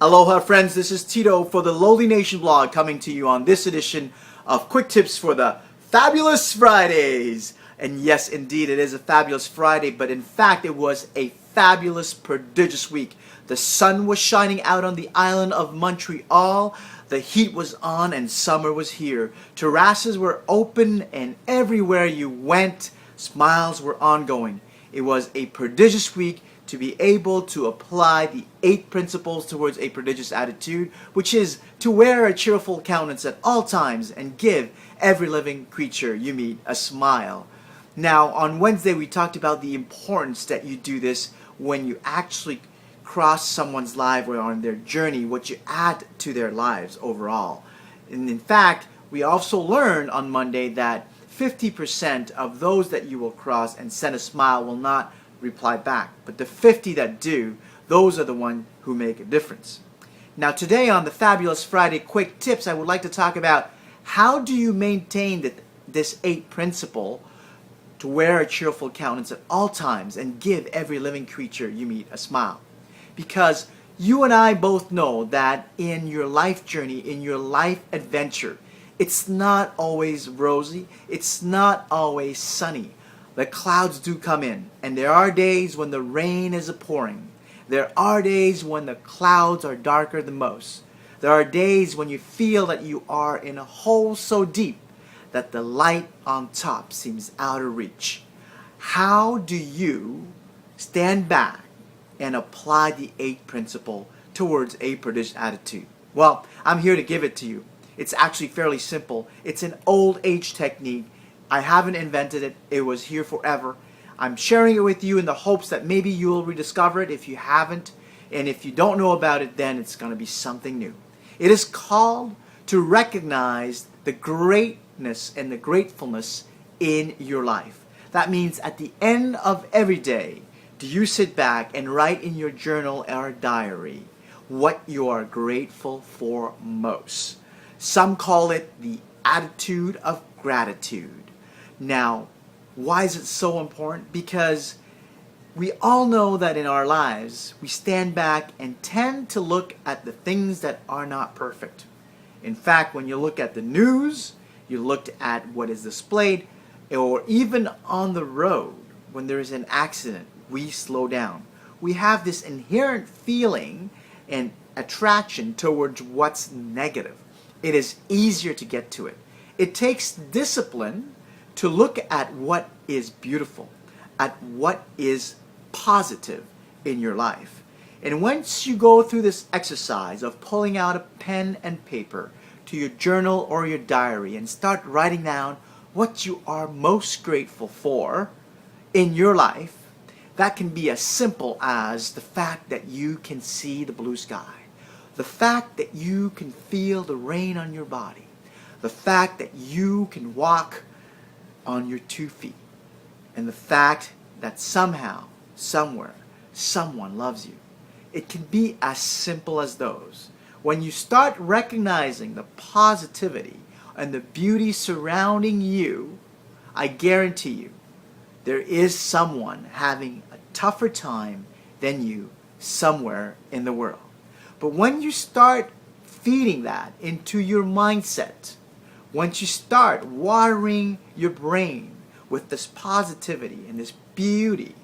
Aloha friends, this is Tito for the LoliNation blog coming to you on this edition of Quick Tips for the Fabulous Fridays. And yes, indeed, it is a fabulous Friday, but in fact, it was a fabulous, prodigious week. The sun was shining out on the island of Montreal, the heat was on, and summer was here. Terraces were open, and everywhere you went, smiles were ongoing. It was a prodigious week to be able to apply the 8 principles towards a prodigious attitude, which is to wear a cheerful countenance at all times and give every living creature you meet a smile. Now, on Wednesday, we talked about the importance that you do this when you actually cross someone's life or on their journey, what you add to their lives overall. And in fact, we also learned on Monday that 50% of those that you will cross and send a smile will not reply back. But the 50 that do, those are the ones who make a difference. Now today on the Fabulous Friday Quick Tips, I would like to talk about how do you maintain this 8 principle to wear a cheerful countenance at all times and give every living creature you meet a smile. Because you and I both know that in your life journey, in your life adventure, it's not always rosy, it's not always sunny. The clouds do come in, and there are days when the rain is pouring. There are days when the clouds are darker than most. There are days when you feel that you are in a hole so deep that the light on top seems out of reach. How do you stand back and apply the 8 principle towards a prodigious attitude? Well, I'm here to give it to you. It's actually fairly simple. It's an old age technique. I haven't invented it. It was here forever. I'm sharing it with you in the hopes that maybe you'll rediscover it if you haven't. And if you don't know about it, then it's going to be something new. It is called to recognize the greatness and the gratefulness in your life. That means at the end of every day, do you sit back and write in your journal or diary what you are grateful for most? Some call it the attitude of gratitude. Now, why is it so important? Because we all know that in our lives, we stand back and tend to look at the things that are not perfect. In fact, when you look at the news, you look at what is displayed, or even on the road, when there is an accident, we slow down. We have this inherent feeling and attraction towards what's negative. It is easier to get to it. It takes discipline to look at what is beautiful, at what is positive in your life. And once you go through this exercise of pulling out a pen and paper to your journal or your diary and start writing down what you are most grateful for in your life, that can be as simple as the fact that you can see the blue sky, the fact that you can feel the rain on your body, the fact that you can walk on your 2 feet, and the fact that somehow, somewhere, someone loves you. It can be as simple as those. When you start recognizing the positivity and the beauty surrounding you, I guarantee you, there is someone having a tougher time than you somewhere in the world. But when you start feeding that into your mindset, once you start watering your brain with this positivity and this beauty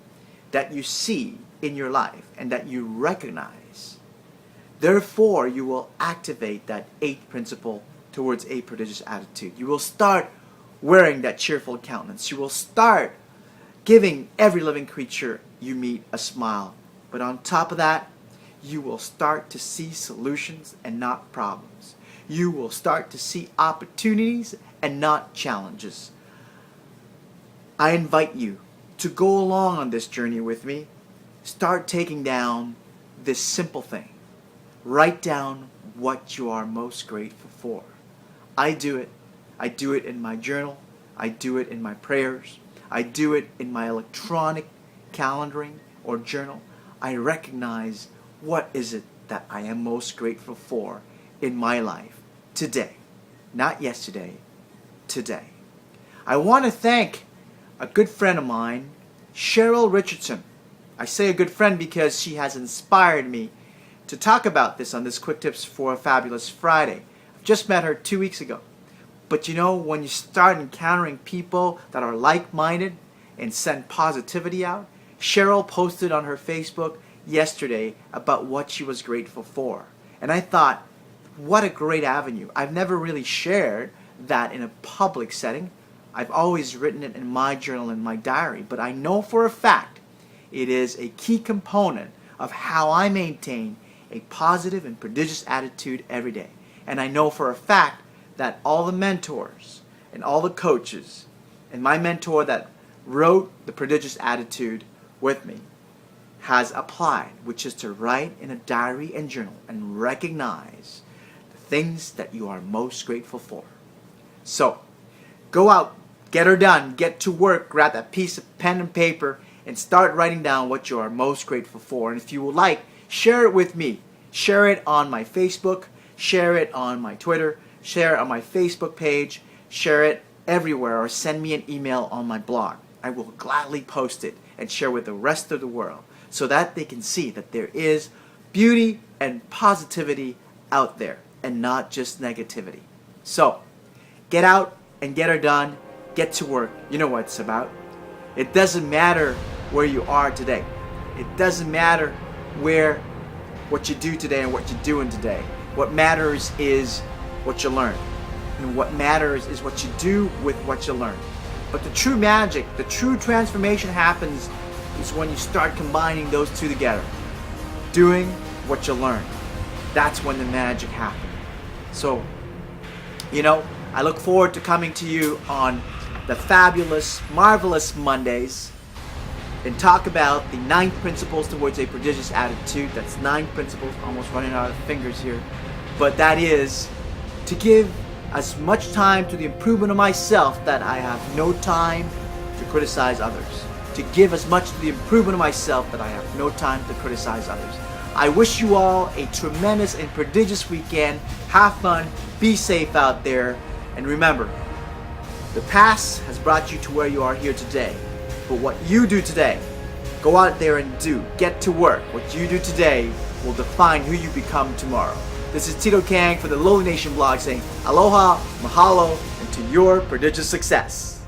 that you see in your life and that you recognize, therefore you will activate that 8 principle towards a prodigious attitude. You will start wearing that cheerful countenance. You will start giving every living creature you meet a smile. But on top of that, you will start to see solutions and not problems. You will start to see opportunities and not challenges. I invite you to go along on this journey with me. Start taking down this simple thing. Write down what you are most grateful for. I do it. I do it in my journal. I do it in my prayers. I do it in my electronic calendaring or journal. I recognize what is it that I am most grateful for in my life today. Not yesterday, today. I want to thank a good friend of mine, Cheryl Richardson. I say a good friend because she has inspired me to talk about this on this Quick Tips for a Fabulous Friday. I've just met her 2 weeks ago. But you know, when you start encountering people that are like-minded and send positivity out, Cheryl posted on her Facebook yesterday about what she was grateful for. And I thought, what a great avenue. I've never really shared that in a public setting. I've always written it in my journal, in my diary. But I know for a fact it is a key component of how I maintain a positive and prodigious attitude every day. And I know for a fact that all the mentors and all the coaches and my mentor that wrote the Prodigious Attitude with me has applied, which is to write in a diary and journal and recognize the things that you are most grateful for. So, go out, get her done, get to work, grab that piece of pen and paper and start writing down what you are most grateful for. And if you would like, share it with me. Share it on my Facebook, share it on my Twitter, share it on my Facebook page, share it everywhere, or send me an email on my blog. I will gladly post it and share with the rest of the world so that they can see that there is beauty and positivity out there and not just negativity. So, get out and get her done. Get to work. You know what it's about. It doesn't matter where you are today. It doesn't matter what you do today and what you're doing today. What matters is what you learn. And what matters is what you do with what you learn. But the true magic, the true transformation happens is when you start combining those two together. Doing what you learn. That's when the magic happens. So, you know, I look forward to coming to you on the fabulous, marvelous Mondays and talk about the 9 principles towards a prodigious attitude. That's 9 principles, almost running out of fingers here. But that is to give as much time to the improvement of myself that I have no time to criticize others. To give as much to the improvement of myself that I have no time to criticize others. I wish you all a tremendous and prodigious weekend. Have fun, be safe out there, and remember, the past has brought you to where you are here today. But what you do today, go out there and do. Get to work. What you do today will define who you become tomorrow. This is Tito Kang for the LoliNation blog saying aloha, mahalo, and to your prodigious success.